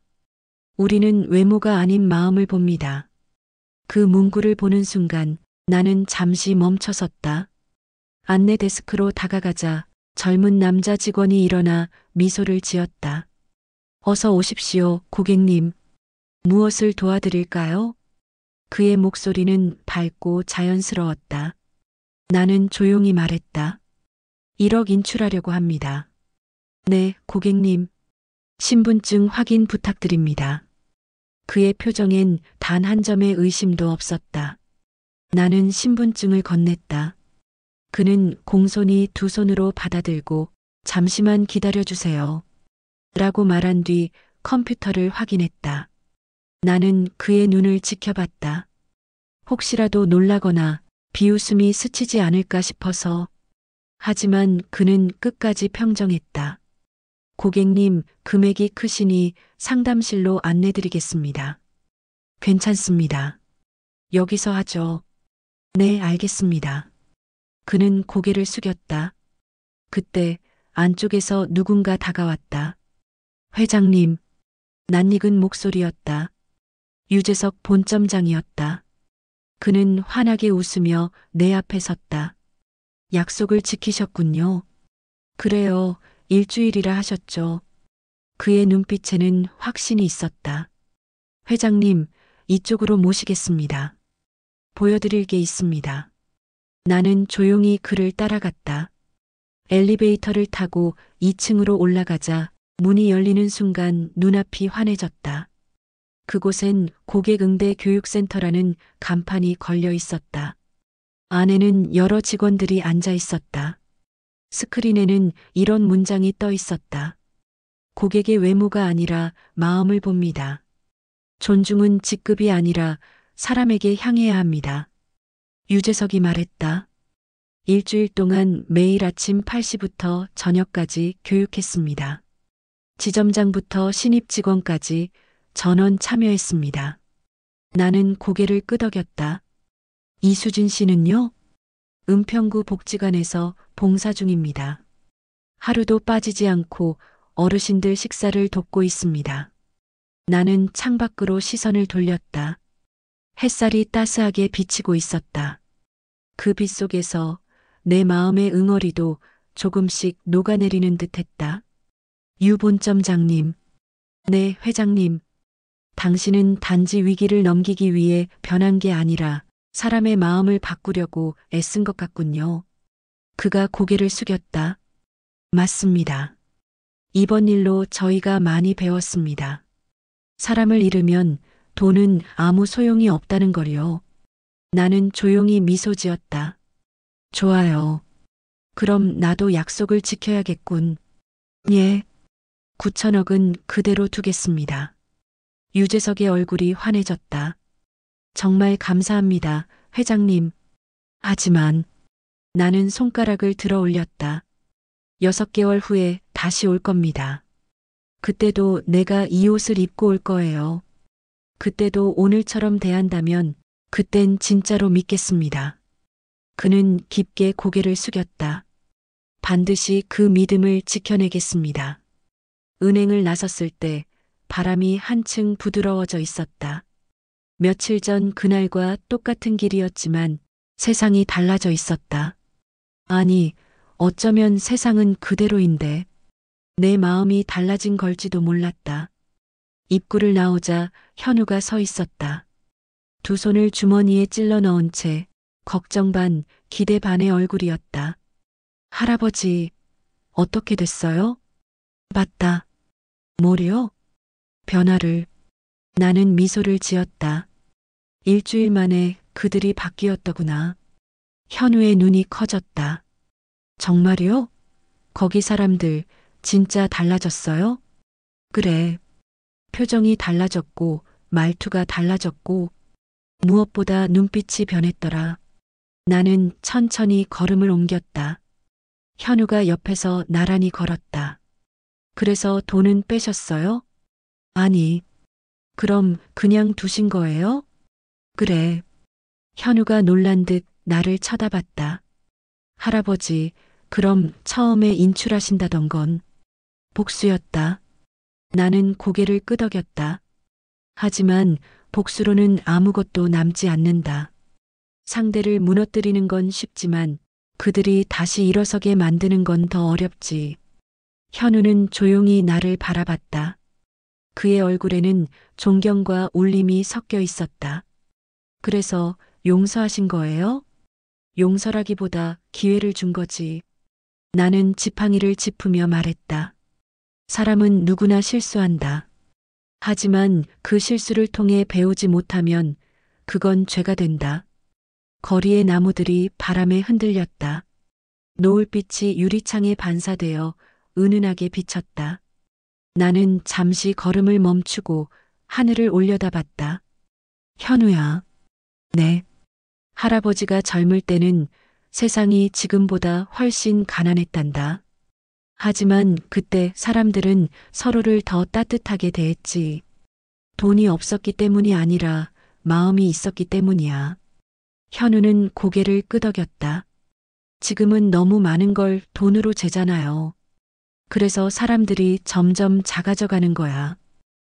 우리는 외모가 아닌 마음을 봅니다. 그 문구를 보는 순간 나는 잠시 멈춰섰다. 안내 데스크로 다가가자 젊은 남자 직원이 일어나 미소를 지었다. 어서 오십시오, 고객님. 무엇을 도와드릴까요? 그의 목소리는 밝고 자연스러웠다. 나는 조용히 말했다. 1억 인출하려고 합니다. 네, 고객님. 신분증 확인 부탁드립니다. 그의 표정엔 단 한 점의 의심도 없었다. 나는 신분증을 건넸다. 그는 공손히 두 손으로 받아들고 잠시만 기다려주세요. 라고 말한 뒤 컴퓨터를 확인했다. 나는 그의 눈을 지켜봤다. 혹시라도 놀라거나 비웃음이 스치지 않을까 싶어서. 하지만 그는 끝까지 평정했다. 고객님, 금액이 크시니 상담실로 안내드리겠습니다. 괜찮습니다. 여기서 하죠. 네, 알겠습니다. 그는 고개를 숙였다. 그때 안쪽에서 누군가 다가왔다. 회장님. 낯익은 목소리였다. 유재석 본점장이었다. 그는 환하게 웃으며 내 앞에 섰다. 약속을 지키셨군요. 그래요, 일주일이라 하셨죠. 그의 눈빛에는 확신이 있었다. 회장님, 이쪽으로 모시겠습니다. 보여드릴 게 있습니다. 나는 조용히 그를 따라갔다. 엘리베이터를 타고 2층으로 올라가자 문이 열리는 순간 눈앞이 환해졌다. 그곳엔 고객응대 교육센터라는 간판이 걸려 있었다. 안에는 여러 직원들이 앉아 있었다. 스크린에는 이런 문장이 떠 있었다. 고객의 외모가 아니라 마음을 봅니다. 존중은 직급이 아니라 사람에게 향해야 합니다. 유재석이 말했다. 일주일 동안 매일 아침 8시부터 저녁까지 교육했습니다. 지점장부터 신입 직원까지 전원 참여했습니다. 나는 고개를 끄덕였다. 이수진 씨는요? 은평구 복지관에서 봉사 중입니다. 하루도 빠지지 않고 어르신들 식사를 돕고 있습니다. 나는 창밖으로 시선을 돌렸다. 햇살이 따스하게 비치고 있었다. 그 빛 속에서 내 마음의 응어리도 조금씩 녹아내리는 듯했다. 유본점장님. 네, 회장님. 당신은 단지 위기를 넘기기 위해 변한 게 아니라 사람의 마음을 바꾸려고 애쓴 것 같군요. 그가 고개를 숙였다. 맞습니다. 이번 일로 저희가 많이 배웠습니다. 사람을 잃으면 돈은 아무 소용이 없다는 걸요. 나는 조용히 미소 지었다. 좋아요. 그럼 나도 약속을 지켜야겠군. 예. 9천억은 그대로 두겠습니다. 유재석의 얼굴이 환해졌다. 정말 감사합니다, 회장님. 하지만 나는 손가락을 들어 올렸다. 6개월 후에 다시 올 겁니다. 그때도 내가 이 옷을 입고 올 거예요. 그때도 오늘처럼 대한다면 그땐 진짜로 믿겠습니다. 그는 깊게 고개를 숙였다. 반드시 그 믿음을 지켜내겠습니다. 은행을 나섰을 때 바람이 한층 부드러워져 있었다. 며칠 전 그날과 똑같은 길이었지만 세상이 달라져 있었다. 아니, 어쩌면 세상은 그대로인데 내 마음이 달라진 걸지도 몰랐다. 입구를 나오자 현우가 서 있었다. 두 손을 주머니에 찔러 넣은 채 걱정 반, 기대 반의 얼굴이었다. 할아버지, 어떻게 됐어요? 맞다. 뭐요? 변화를. 나는 미소를 지었다. 일주일 만에 그들이 바뀌었더구나. 현우의 눈이 커졌다. 정말요? 거기 사람들 진짜 달라졌어요? 그래. 표정이 달라졌고 말투가 달라졌고 무엇보다 눈빛이 변했더라. 나는 천천히 걸음을 옮겼다. 현우가 옆에서 나란히 걸었다. 그래서 돈은 빼셨어요? 아니. 그럼 그냥 두신 거예요? 그래. 현우가 놀란 듯 나를 쳐다봤다. 할아버지, 그럼 처음에 인출하신다던 건 복수였다. 나는 고개를 끄덕였다. 하지만 복수로는 아무것도 남지 않는다. 상대를 무너뜨리는 건 쉽지만 그들이 다시 일어서게 만드는 건 더 어렵지. 현우는 조용히 나를 바라봤다. 그의 얼굴에는 존경과 울림이 섞여 있었다. 그래서 용서하신 거예요? 용서라기보다 기회를 준 거지. 나는 지팡이를 짚으며 말했다. 사람은 누구나 실수한다. 하지만 그 실수를 통해 배우지 못하면 그건 죄가 된다. 거리의 나무들이 바람에 흔들렸다. 노을빛이 유리창에 반사되어 은은하게 비쳤다. 나는 잠시 걸음을 멈추고 하늘을 올려다봤다. 현우야. 네. 할아버지가 젊을 때는 세상이 지금보다 훨씬 가난했단다. 하지만 그때 사람들은 서로를 더 따뜻하게 대했지. 돈이 없었기 때문이 아니라 마음이 있었기 때문이야. 현우는 고개를 끄덕였다. 지금은 너무 많은 걸 돈으로 재잖아요. 그래서 사람들이 점점 작아져 가는 거야.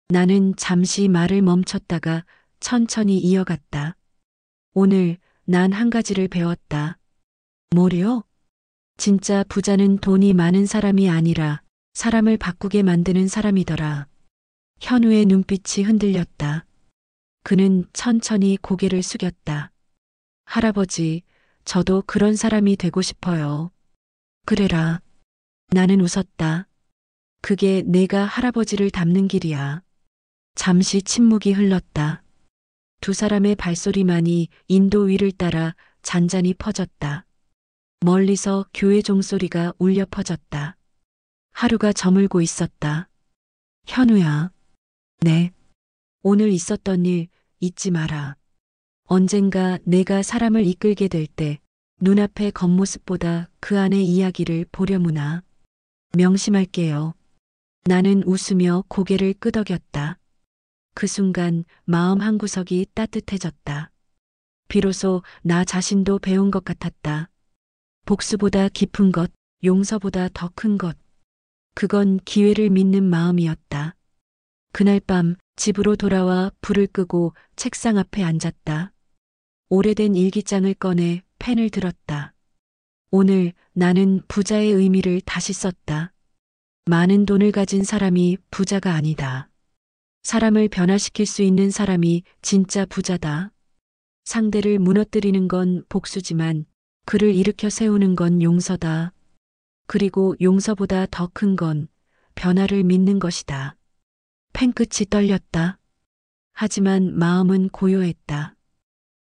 나는 잠시 말을 멈췄다가 천천히 이어갔다. 오늘 난 한 가지를 배웠다. 뭐래요? 진짜 부자는 돈이 많은 사람이 아니라 사람을 바꾸게 만드는 사람이더라. 현우의 눈빛이 흔들렸다. 그는 천천히 고개를 숙였다. 할아버지, 저도 그런 사람이 되고 싶어요. 그래라. 나는 웃었다. 그게 내가 할아버지를 닮는 길이야. 잠시 침묵이 흘렀다. 두 사람의 발소리만이 인도 위를 따라 잔잔히 퍼졌다. 멀리서 교회 종소리가 울려 퍼졌다. 하루가 저물고 있었다. 현우야. 네. 오늘 있었던 일 잊지 마라. 언젠가 내가 사람을 이끌게 될 때 눈앞의 겉모습보다 그 안의 이야기를 보려무나. 명심할게요. 나는 웃으며 고개를 끄덕였다. 그 순간 마음 한구석이 따뜻해졌다. 비로소 나 자신도 배운 것 같았다. 복수보다 깊은 것, 용서보다 더 큰 것. 그건 기회를 믿는 마음이었다. 그날 밤 집으로 돌아와 불을 끄고 책상 앞에 앉았다. 오래된 일기장을 꺼내 펜을 들었다. 오늘 나는 부자의 의미를 다시 썼다. 많은 돈을 가진 사람이 부자가 아니다. 사람을 변화시킬 수 있는 사람이 진짜 부자다. 상대를 무너뜨리는 건 복수지만 그를 일으켜 세우는 건 용서다. 그리고 용서보다 더 큰 건 변화를 믿는 것이다. 펜끝이 떨렸다. 하지만 마음은 고요했다.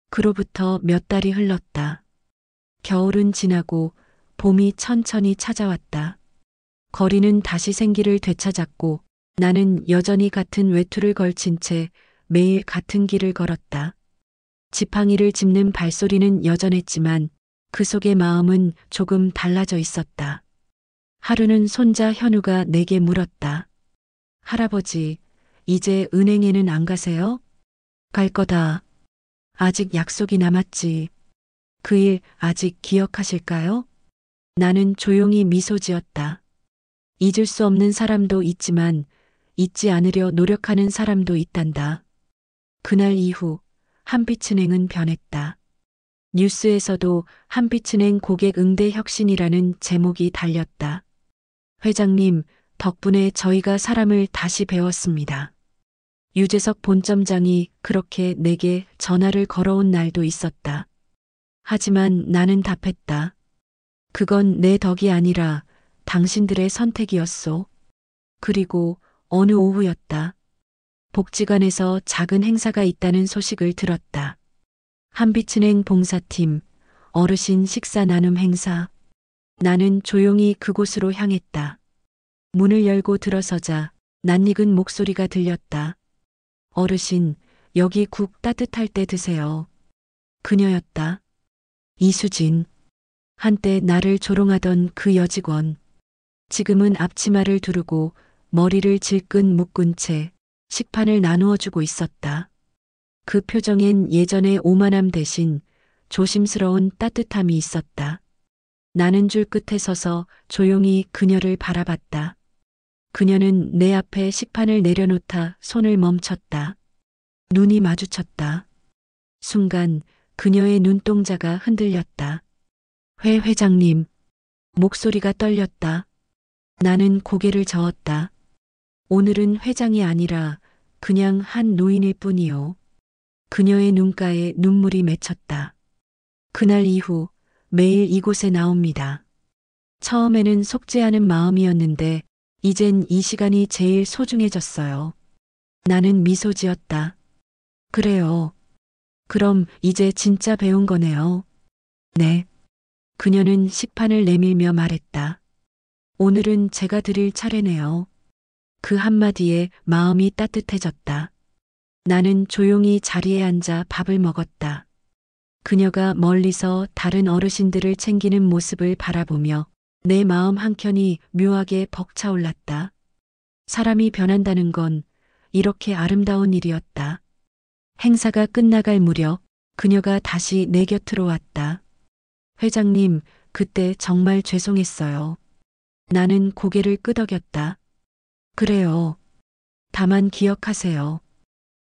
그로부터 몇 달이 흘렀다. 겨울은 지나고 봄이 천천히 찾아왔다. 거리는 다시 생기를 되찾았고 나는 여전히 같은 외투를 걸친 채 매일 같은 길을 걸었다. 지팡이를 짚는 발소리는 여전했지만 그 속의 마음은 조금 달라져 있었다. 하루는 손자 현우가 내게 물었다. 할아버지, 이제 은행에는 안 가세요? 갈 거다. 아직 약속이 남았지. 그 일 아직 기억하실까요? 나는 조용히 미소 지었다. 잊을 수 없는 사람도 있지만 잊지 않으려 노력하는 사람도 있단다. 그날 이후 한빛은행은 변했다. 뉴스에서도 한빛은행 고객 응대 혁신이라는 제목이 달렸다. 회장님, 덕분에 저희가 사람을 다시 배웠습니다. 유재석 본점장이 그렇게 내게 전화를 걸어온 날도 있었다. 하지만 나는 답했다. 그건 내 덕이 아니라 당신들의 선택이었소. 그리고 어느 오후였다. 복지관에서 작은 행사가 있다는 소식을 들었다. 한빛은행 봉사팀, 어르신 식사 나눔 행사. 나는 조용히 그곳으로 향했다. 문을 열고 들어서자 낯익은 목소리가 들렸다. 어르신, 여기 국 따뜻할 때 드세요. 그녀였다. 이수진. 한때 나를 조롱하던 그 여직원. 지금은 앞치마를 두르고 머리를 질끈 묶은 채 식판을 나누어 주고 있었다. 그 표정엔 예전의 오만함 대신 조심스러운 따뜻함이 있었다. 나는 줄 끝에 서서 조용히 그녀를 바라봤다. 그녀는 내 앞에 식판을 내려놓다 손을 멈췄다. 눈이 마주쳤다. 순간 그녀의 눈동자가 흔들렸다. 회 회장님. 목소리가 떨렸다. 나는 고개를 저었다. 오늘은 회장이 아니라 그냥 한 노인일 뿐이요. 그녀의 눈가에 눈물이 맺혔다. 그날 이후 매일 이곳에 나옵니다. 처음에는 속죄하는 마음이었는데 이젠 이 시간이 제일 소중해졌어요. 나는 미소 지었다. 그래요. 그럼 이제 진짜 배운 거네요. 네. 그녀는 식판을 내밀며 말했다. 오늘은 제가 드릴 차례네요. 그 한마디에 마음이 따뜻해졌다. 나는 조용히 자리에 앉아 밥을 먹었다. 그녀가 멀리서 다른 어르신들을 챙기는 모습을 바라보며 내 마음 한켠이 묘하게 벅차올랐다. 사람이 변한다는 건 이렇게 아름다운 일이었다. 행사가 끝나갈 무렵 그녀가 다시 내 곁으로 왔다. 회장님, 그때 정말 죄송했어요. 나는 고개를 끄덕였다. 그래요. 다만 기억하세요.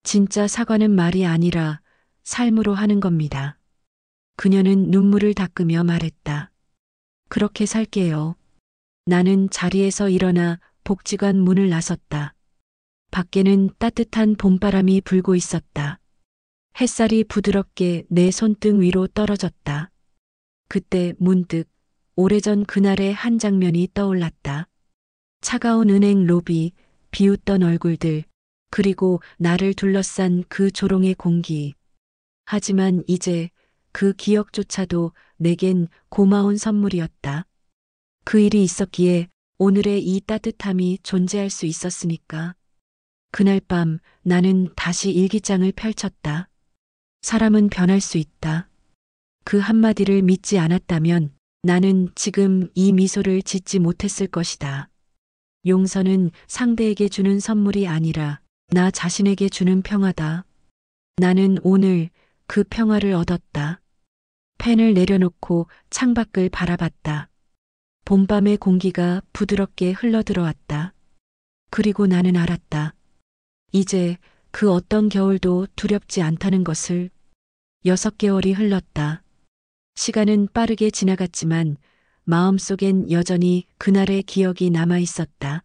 진짜 사과는 말이 아니라 삶으로 하는 겁니다. 그녀는 눈물을 닦으며 말했다. 그렇게 살게요. 나는 자리에서 일어나 복지관 문을 나섰다. 밖에는 따뜻한 봄바람이 불고 있었다. 햇살이 부드럽게 내 손등 위로 떨어졌다. 그때 문득 오래전 그날의 한 장면이 떠올랐다. 차가운 은행 로비, 비웃던 얼굴들, 그리고 나를 둘러싼 그 조롱의 공기. 하지만 이제 그 기억조차도 내겐 고마운 선물이었다. 그 일이 있었기에 오늘의 이 따뜻함이 존재할 수 있었으니까. 그날 밤 나는 다시 일기장을 펼쳤다. 사람은 변할 수 있다. 그 한마디를 믿지 않았다면 나는 지금 이 미소를 짓지 못했을 것이다. 용서는 상대에게 주는 선물이 아니라 나 자신에게 주는 평화다. 나는 오늘 그 평화를 얻었다. 펜을 내려놓고 창밖을 바라봤다. 봄밤의 공기가 부드럽게 흘러들어왔다. 그리고 나는 알았다. 이제 그 어떤 겨울도 두렵지 않다는 것을. 6개월이 흘렀다. 시간은 빠르게 지나갔지만 마음속엔 여전히 그날의 기억이 남아 있었다.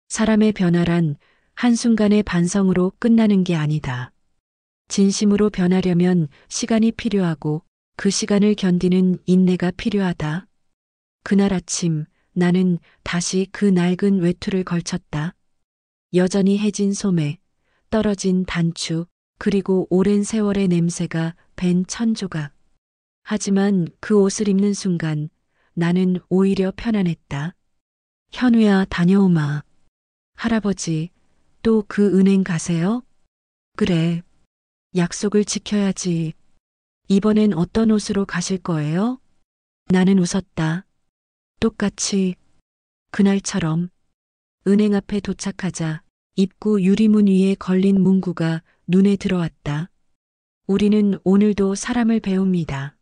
사람의 변화란 한순간의 반성으로 끝나는 게 아니다. 진심으로 변하려면 시간이 필요하고 그 시간을 견디는 인내가 필요하다. 그날 아침 나는 다시 그 낡은 외투를 걸쳤다. 여전히 해진 소매, 떨어진 단추, 그리고 오랜 세월의 냄새가 밴 천조각. 하지만 그 옷을 입는 순간 나는 오히려 편안했다. 현우야, 다녀오마. 할아버지, 또 그 은행 가세요? 그래. 약속을 지켜야지. 이번엔 어떤 옷으로 가실 거예요? 나는 웃었다. 똑같이. 그날처럼. 은행 앞에 도착하자 입구 유리문 위에 걸린 문구가 눈에 들어왔다. 우리는 오늘도 사람을 배웁니다.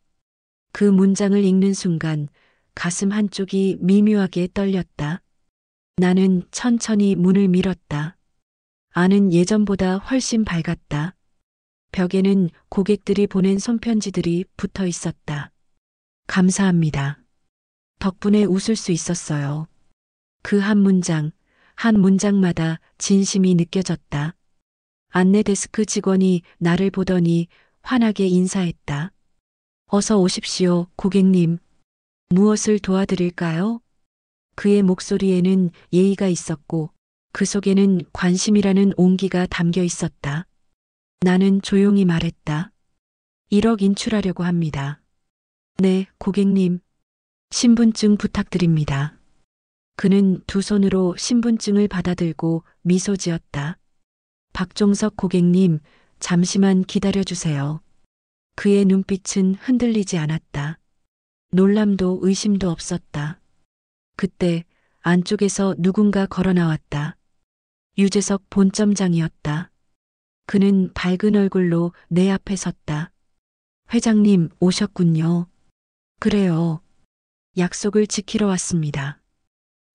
그 문장을 읽는 순간 가슴 한쪽이 미묘하게 떨렸다. 나는 천천히 문을 밀었다. 안은 예전보다 훨씬 밝았다. 벽에는 고객들이 보낸 손편지들이 붙어 있었다. 감사합니다. 덕분에 웃을 수 있었어요. 그 한 문장, 한 문장마다 진심이 느껴졌다. 안내 데스크 직원이 나를 보더니 환하게 인사했다. 어서 오십시오, 고객님. 무엇을 도와드릴까요? 그의 목소리에는 예의가 있었고 그 속에는 관심이라는 온기가 담겨 있었다. 나는 조용히 말했다. 1억 인출하려고 합니다. 네, 고객님. 신분증 부탁드립니다. 그는 두 손으로 신분증을 받아들고 미소 지었다. 박종석 고객님, 잠시만 기다려주세요. 그의 눈빛은 흔들리지 않았다. 놀람도 의심도 없었다. 그때 안쪽에서 누군가 걸어 나왔다. 유재석 본점장이었다. 그는 밝은 얼굴로 내 앞에 섰다. 회장님 오셨군요. 그래요. 약속을 지키러 왔습니다.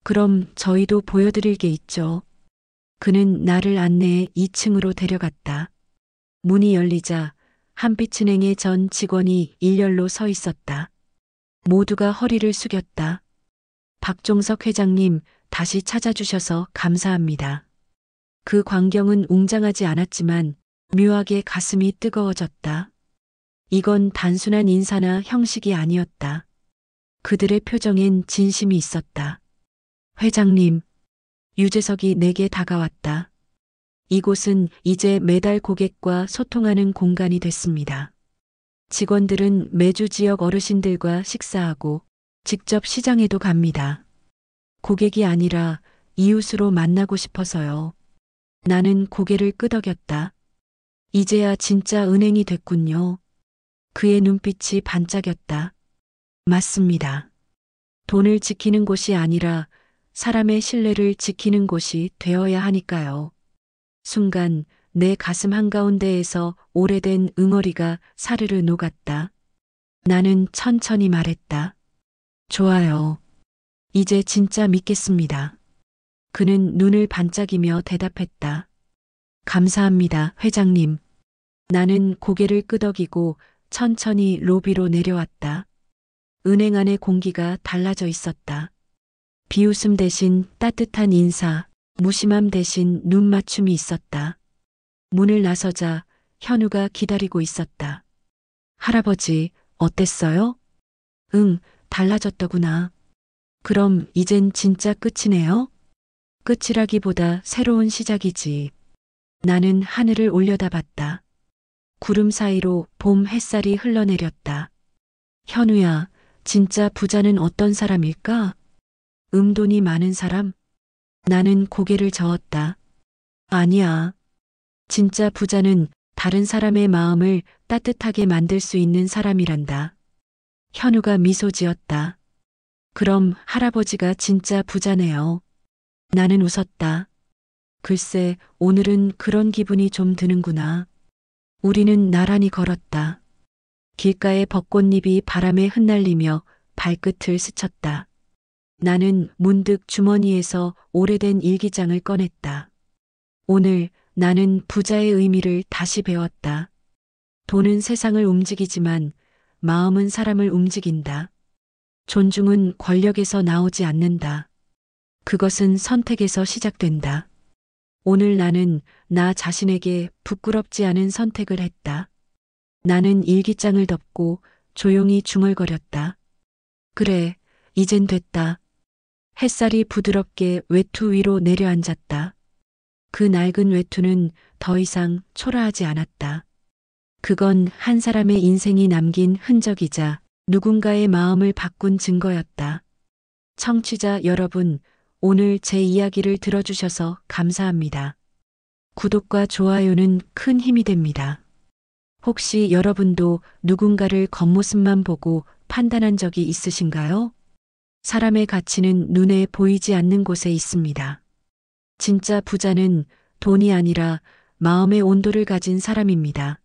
그럼 저희도 보여드릴 게 있죠. 그는 나를 안내해 2층으로 데려갔다. 문이 열리자 한빛은행의 전 직원이 일렬로 서 있었다. 모두가 허리를 숙였다. 박종석 회장님, 다시 찾아주셔서 감사합니다. 그 광경은 웅장하지 않았지만 묘하게 가슴이 뜨거워졌다. 이건 단순한 인사나 형식이 아니었다. 그들의 표정엔 진심이 있었다. 회장님, 유재석이 내게 다가왔다. 이곳은 이제 매달 고객과 소통하는 공간이 됐습니다. 직원들은 매주 지역 어르신들과 식사하고 직접 시장에도 갑니다. 고객이 아니라 이웃으로 만나고 싶어서요. 나는 고개를 끄덕였다. 이제야 진짜 은행이 됐군요. 그의 눈빛이 반짝였다. 맞습니다. 돈을 지키는 곳이 아니라 사람의 신뢰를 지키는 곳이 되어야 하니까요. 순간 내 가슴 한가운데에서 오래된 응어리가 사르르 녹았다. 나는 천천히 말했다. 좋아요. 이제 진짜 믿겠습니다. 그는 눈을 반짝이며 대답했다. 감사합니다, 회장님. 나는 고개를 끄덕이고 천천히 로비로 내려왔다. 은행 안의 공기가 달라져 있었다. 비웃음 대신 따뜻한 인사, 무심함 대신 눈맞춤이 있었다. 문을 나서자 현우가 기다리고 있었다. 할아버지, 어땠어요? 응, 달라졌더구나. 그럼 이젠 진짜 끝이네요? 끝이라기보다 새로운 시작이지. 나는 하늘을 올려다봤다. 구름 사이로 봄 햇살이 흘러내렸다. 현우야, 진짜 부자는 어떤 사람일까? 돈이 많은 사람? 나는 고개를 저었다. 아니야. 진짜 부자는 다른 사람의 마음을 따뜻하게 만들 수 있는 사람이란다. 현우가 미소 지었다. 그럼 할아버지가 진짜 부자네요. 나는 웃었다. 글쎄, 오늘은 그런 기분이 좀 드는구나. 우리는 나란히 걸었다. 길가의 벚꽃잎이 바람에 흩날리며 발끝을 스쳤다. 나는 문득 주머니에서 오래된 일기장을 꺼냈다. 오늘 나는 부자의 의미를 다시 배웠다. 돈은 세상을 움직이지만 마음은 사람을 움직인다. 존중은 권력에서 나오지 않는다. 그것은 선택에서 시작된다. 오늘 나는 나 자신에게 부끄럽지 않은 선택을 했다. 나는 일기장을 덮고 조용히 중얼거렸다. 그래, 이젠 됐다. 햇살이 부드럽게 외투 위로 내려앉았다. 그 낡은 외투는 더 이상 초라하지 않았다. 그건 한 사람의 인생이 남긴 흔적이자 누군가의 마음을 바꾼 증거였다. 청취자 여러분, 오늘 제 이야기를 들어주셔서 감사합니다. 구독과 좋아요는 큰 힘이 됩니다. 혹시 여러분도 누군가를 겉모습만 보고 판단한 적이 있으신가요? 사람의 가치는 눈에 보이지 않는 곳에 있습니다. 진짜 부자는 돈이 아니라 마음의 온도를 가진 사람입니다.